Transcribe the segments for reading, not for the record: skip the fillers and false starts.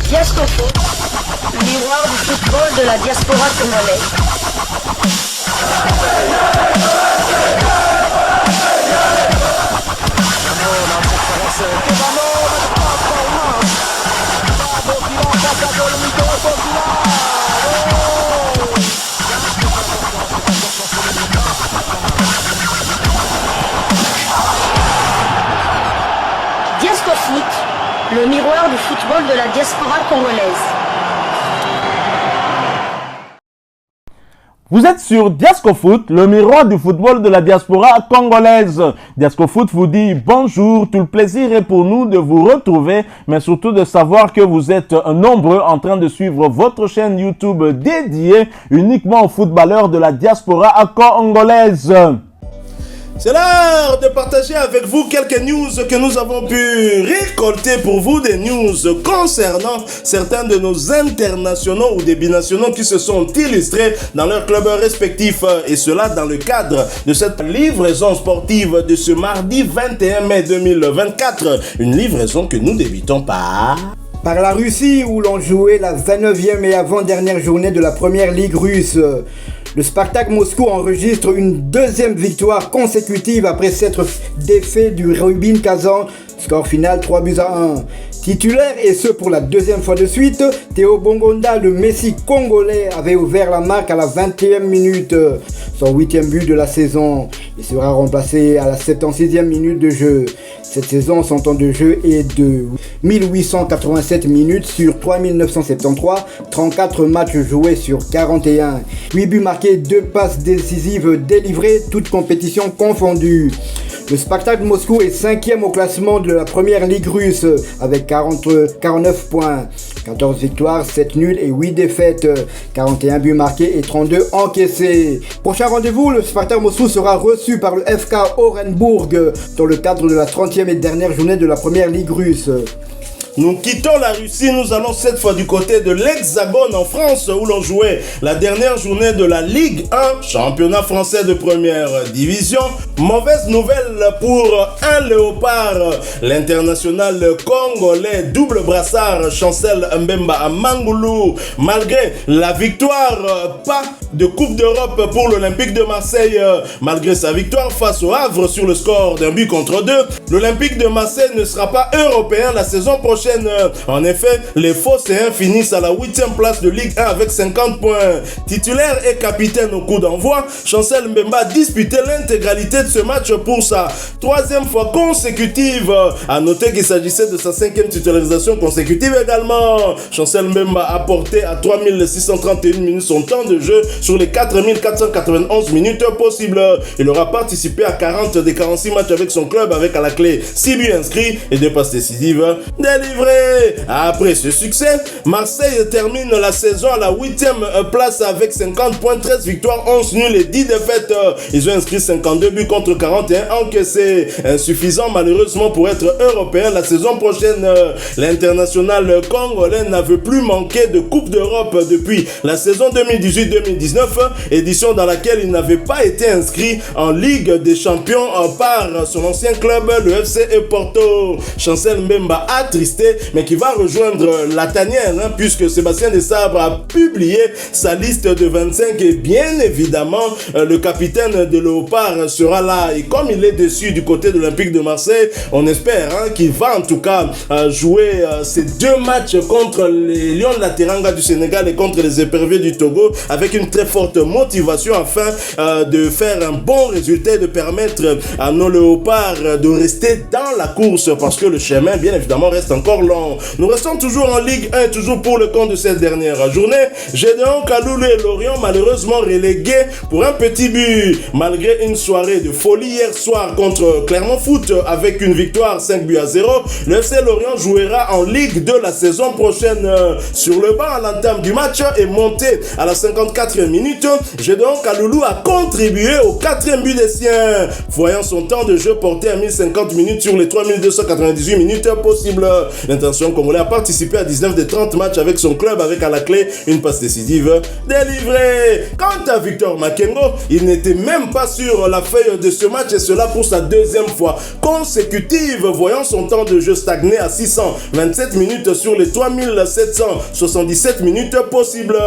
Diascofoot, le miroir du football de la diaspora congolaise. Diascofoot, le miroir du football de la diaspora congolaise. Vous êtes sur Diascofoot, le miroir du football de la diaspora congolaise. Diascofoot vous dit bonjour, tout le plaisir est pour nous de vous retrouver, mais surtout de savoir que vous êtes nombreux en train de suivre votre chaîne YouTube dédiée uniquement aux footballeurs de la diaspora congolaise. C'est l'heure de partager avec vous quelques news que nous avons pu récolter pour vous, des news concernant certains de nos internationaux ou des binationaux qui se sont illustrés dans leurs clubs respectifs, et cela dans le cadre de cette livraison sportive de ce mardi 21 mai 2024, une livraison que nous débutons par la Russie, où l'on jouait la 29e et avant-dernière journée de la première ligue russe. Le Spartak Moscou enregistre une deuxième victoire consécutive après s'être défait du Rubin Kazan, score final 3-1. Titulaire, et ce pour la deuxième fois de suite, Théo Bongonda, le Messi congolais, avait ouvert la marque à la 20e minute, son 8e but de la saison. Il sera remplacé à la 76e minute de jeu. Cette saison, son temps de jeu est de 1887 minutes sur 3973, 34 matchs joués sur 41. 8 buts marqués, 2 passes décisives délivrées, toutes compétitions confondues. Le Spartak Moscou est 5e au classement de la première ligue russe avec 49 points, 14 victoires, 7 nuls et 8 défaites, 41 buts marqués et 32 encaissés. Prochain rendez-vous, le Spartak Moscou sera reçu par le FK Orenbourg dans le cadre de la 30e et dernière journée de la première ligue russe. Nous quittons la Russie, nous allons cette fois du côté de l'Hexagone en France, où l'on jouait la dernière journée de la Ligue 1, championnat français de première division. Mauvaise nouvelle pour un léopard, l'international congolais double brassard Chancel Mbemba Mangulu. Malgré la victoire, pas de Coupe d'Europe pour l'Olympique de Marseille. Malgré sa victoire face au Havre sur le score d'1 but contre 2, l'Olympique de Marseille ne sera pas européen la saison prochaine. En effet, les Phocéens finissent à la 8e place de Ligue 1 avec 50 points. Titulaire et capitaine au coup d'envoi, Chancel Mbemba disputait l'intégralité de ce match pour sa 3e fois consécutive. A noter qu'il s'agissait de sa 5e titularisation consécutive également. Chancel Mbemba a porté à 3631 minutes son temps de jeu sur les 4491 minutes possibles. Il aura participé à 40 des 46 matchs avec son club, avec à la clé 6 buts inscrits et 2 passes décisives délivrées. Après ce succès, Marseille termine la saison à la 8e place avec 50 points, 13 victoires, 11 nuls et 10 défaites. Ils ont inscrit 52 buts contre 41 encaissés. Insuffisant malheureusement pour être européen la saison prochaine. L'international congolais n'avait plus manqué de Coupe d'Europe depuis la saison 2018-2019, édition dans laquelle il n'avait pas été inscrit en Ligue des Champions par son ancien club, le FC Porto. Chancel Mbemba attristé, mais qui va rejoindre la tanière, puisque Sébastien Desabre a publié sa liste de 25 et bien évidemment le capitaine de Léopard sera là, et comme il est dessus du côté de l'Olympique de Marseille, on espère qu'il va en tout cas jouer ces 2 matchs contre les Lions de la Teranga du Sénégal et contre les Éperviers du Togo avec une très forte motivation afin de faire un bon résultat et de permettre à nos Léopards de rester dans la course, parce que le chemin bien évidemment reste encore long. Nous restons toujours en Ligue 1, toujours pour le compte de cette dernière journée. Gédéon Kaloulou et Lorient malheureusement relégués pour un petit but. Malgré une soirée de folie hier soir contre Clermont Foot avec une victoire 5-0, le FC Lorient jouera en Ligue 2 la saison prochaine. Sur le banc à l'entame du match est monté à la 54e minute. Gédéon Kaloulou a contribué au 4e but des siens, voyant son temps de jeu porté à 1050 minutes sur les 3298 minutes possibles. L'intention congolais a participé à 19 des 30 matchs avec son club, avec à la clé une passe décisive délivrée. Quant à Victor Makengo, il n'était même pas sur la feuille de ce match et cela pour sa deuxième fois consécutive, voyant son temps de jeu stagner à 627 minutes sur les 3777 minutes possibles.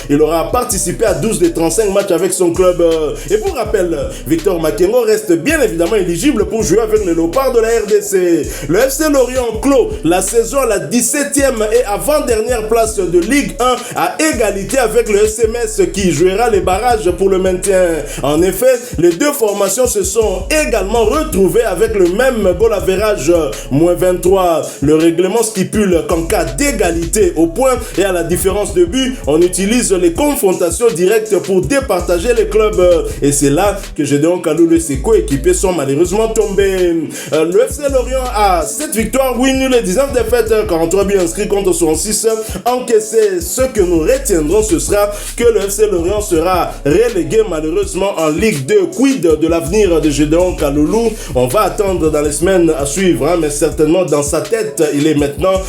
Il aura participé à 12 des 35 matchs avec son club. Et pour rappel, Victor Makengo reste bien évidemment éligible pour jouer avec les Léopards de la RDC. Le FC Lorient clôt la saison à la 17e et avant-dernière place de Ligue 1 à égalité avec le FC Metz qui jouera les barrages pour le maintien. En effet, les deux formations se sont également retrouvées avec le même goal average -23. Le règlement stipule qu'en cas d'égalité au point et à la différence de but, on utilise les confrontations directes pour départager les clubs. Et c'est là que Gédéon Kalulu et ses coéquipiers sont malheureusement tombés. Le FC Lorient a 7 victoires, 8 nuls et 19 défaites, 43 buts inscrits contre 66 encaissés. Ce que nous retiendrons, ce sera que le FC Lorient sera relégué malheureusement en Ligue 2. Quid de l'avenir de Gédéon Kalulu? On va attendre dans les semaines à suivre, mais certainement dans sa tête, il est maintenant,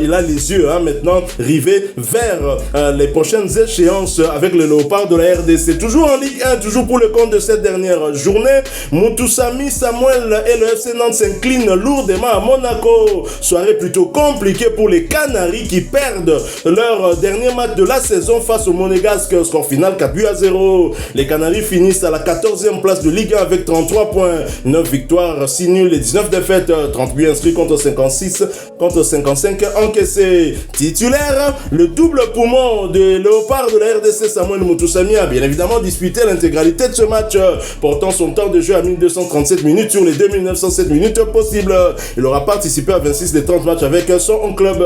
il a les yeux maintenant rivés vers les prochaines échéances avec le Léopard de la RDC. Toujours en Ligue 1, toujours pour le compte de cette dernière journée, Moutoussamy Samuel et le FC Nantes s'inclinent lourdement à Monaco. Soirée plutôt compliquée pour les Canaries qui perdent leur dernier match de la saison face au Monégasque. Score final 4-0. Les Canaries finissent à la 14e place de Ligue 1 avec 33 points, 9 victoires, 6 nuls et 19 défaites, 30 buts inscrits contre 56, contre 55 encaissés. Titulaire, le double poumon de Léopard de la RDC Samuel Moutoussamy a bien évidemment disputé l'intégralité de ce match, portant son temps de jeu à 1237 minutes sur les 2907 minutes possibles. Il aura participé à 26 des 30 matchs avec son club.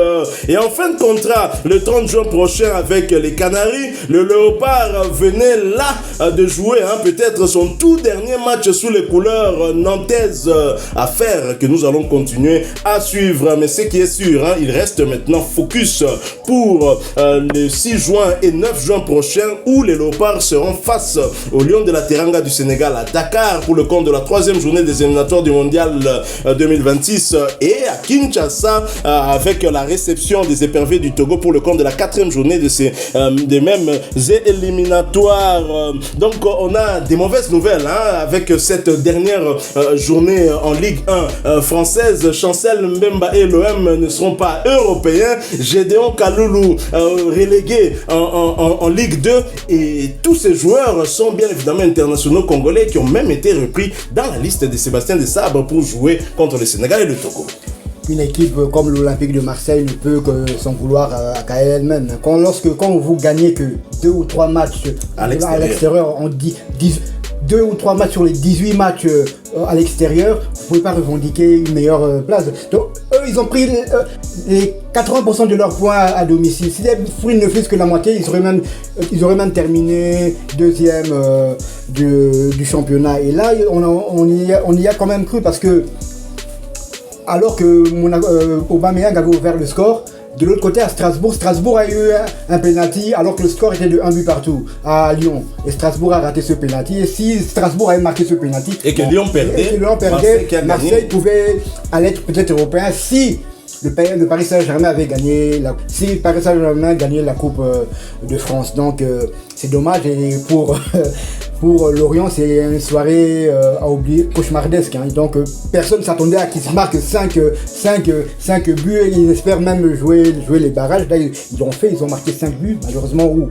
Et en fin de contrat, le 30 juin prochain avec les Canaries, le Léopard venait là de jouer peut-être son tout dernier match sous les couleurs nantaises. Affaire que nous allons continuer à suivre. Mais ce qui est sûr, il reste maintenant focus pour le 6 juin et 9 juin prochain où les Léopards seront face aux Lions de la Teranga du Sénégal à Dakar pour le compte de la 3e journée des éliminatoires du Mondial 2026 et à Kinshasa avec la réception des éperviers du Togo pour le compte de la 4e journée de ces des mêmes éliminatoires. Donc on a des mauvaises nouvelles avec cette dernière journée en Ligue 1 française. Chancel Mbemba et l'OM ne seront pas européens. Gédéon Kalulu relégué en Ligue 2 et tous ces joueurs sont bien évidemment internationaux congolais qui ont même été repris dans la liste de Sébastien Desabre pour jouer contre le Sénégal et le Togo. Une équipe comme l'Olympique de Marseille ne peut que s'en vouloir à elle-même. Quand vous gagnez que 2 ou 3 matchs à l'extérieur, on dit 2 ou 3 matchs sur les 18 matchs à l'extérieur, vous ne pouvez pas revendiquer une meilleure place. Donc eux, ils ont pris les 80% de leurs points à domicile. Si les fruits ne faisaient que la moitié, ils auraient même terminé deuxième du championnat. Et là, on y a quand même cru parce que alors que Aubameyang avait ouvert le score, de l'autre côté à Strasbourg a eu un penalty alors que le score était de 1 but partout à Lyon. Et Strasbourg a raté ce penalty. Et si Strasbourg avait marqué ce penalty et que Lyon perdait, Marseille pouvait aller être peut-être européen si le Paris Saint-Germain avait gagné la Coupe de France. Donc c'est dommage et pour Lorient, c'est une soirée à oublier, cauchemardesque. Donc personne ne s'attendait à qu'ils se marquent 5 buts et ils espèrent même jouer les barrages. Là, ils ont marqué 5 buts, malheureusement, ou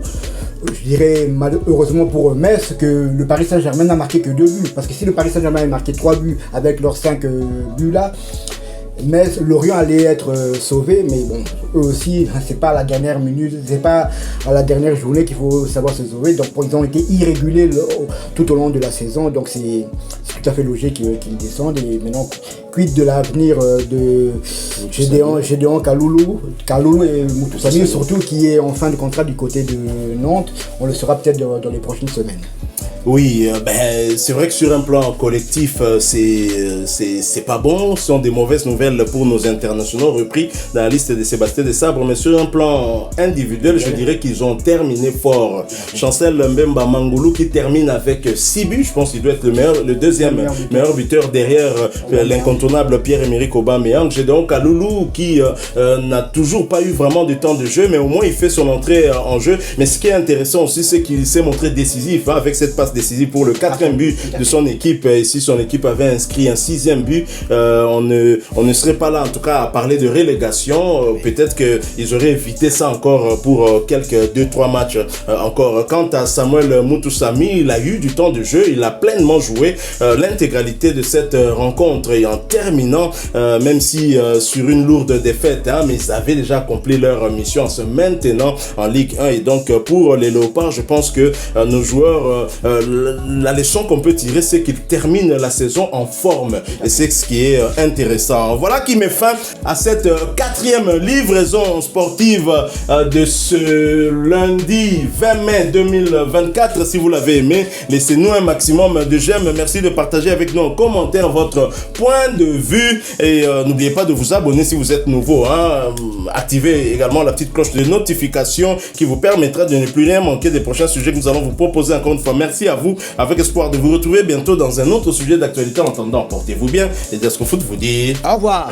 je dirais malheureusement pour Metz que le Paris Saint-Germain n'a marqué que 2 buts. Parce que si le Paris Saint-Germain avait marqué 3 buts avec leurs 5 buts là, mais Lorient allait être sauvé, mais bon, eux aussi, c'est pas à la dernière minute, c'est pas à la dernière journée qu'il faut savoir se sauver. Donc ils ont été irréguliers tout au long de la saison, donc c'est tout à fait logique qu'ils descendent. Et maintenant, quid de l'avenir de Gédéon Kalulu et Moutoussamy, surtout qui est en fin de contrat du côté de Nantes. On le saura peut-être dans les prochaines semaines. Oui, c'est vrai que sur un plan collectif, c'est pas bon. Ce sont des mauvaises nouvelles pour nos internationaux repris dans la liste de Sébastien Desabre. Mais sur un plan individuel, je dirais qu'ils ont terminé fort. Chancel Mbemba Mangoulou qui termine avec 6 buts. Je pense qu'il doit être le deuxième meilleur buteur derrière l'incontournable Pierre-Emerick Aubameyang. J'ai donc Kaloulou qui n'a toujours pas eu vraiment de temps de jeu, mais au moins il fait son entrée en jeu. Mais ce qui est intéressant aussi, c'est qu'il s'est montré décisif avec cette passe décisive pour le 4e but de son équipe. Et si son équipe avait inscrit un 6e but, on ne serait pas là en tout cas à parler de relégation. Peut-être qu'ils auraient évité ça encore pour quelques 2-3 matchs encore. Quant à Samuel Moutoussamy, il a eu du temps de jeu, il a pleinement joué l'intégralité de cette rencontre et en terminant, même si sur une lourde défaite, mais ils avaient déjà accompli leur mission en se maintenant en Ligue 1. Et donc pour les Léopards, je pense que nos joueurs, la leçon qu'on peut tirer, c'est qu'ils terminent la saison en forme. Et c'est ce qui est intéressant. Voilà qui met fin à cette 4e livraison sportive de ce lundi 20 mai 2024. Si vous l'avez aimé, laissez-nous un maximum de j'aime. Merci de partager avec nous en commentaire votre point de vue. Et n'oubliez pas de vous abonner si vous êtes nouveau. Activez également la petite cloche de notification qui vous permettra de ne plus rien manquer des prochains sujets que nous allons vous proposer. Encore une fois, merci à vous, avec espoir de vous retrouver bientôt dans un autre sujet d'actualité. En attendant, portez-vous bien et Diasco Foot vous dit au revoir.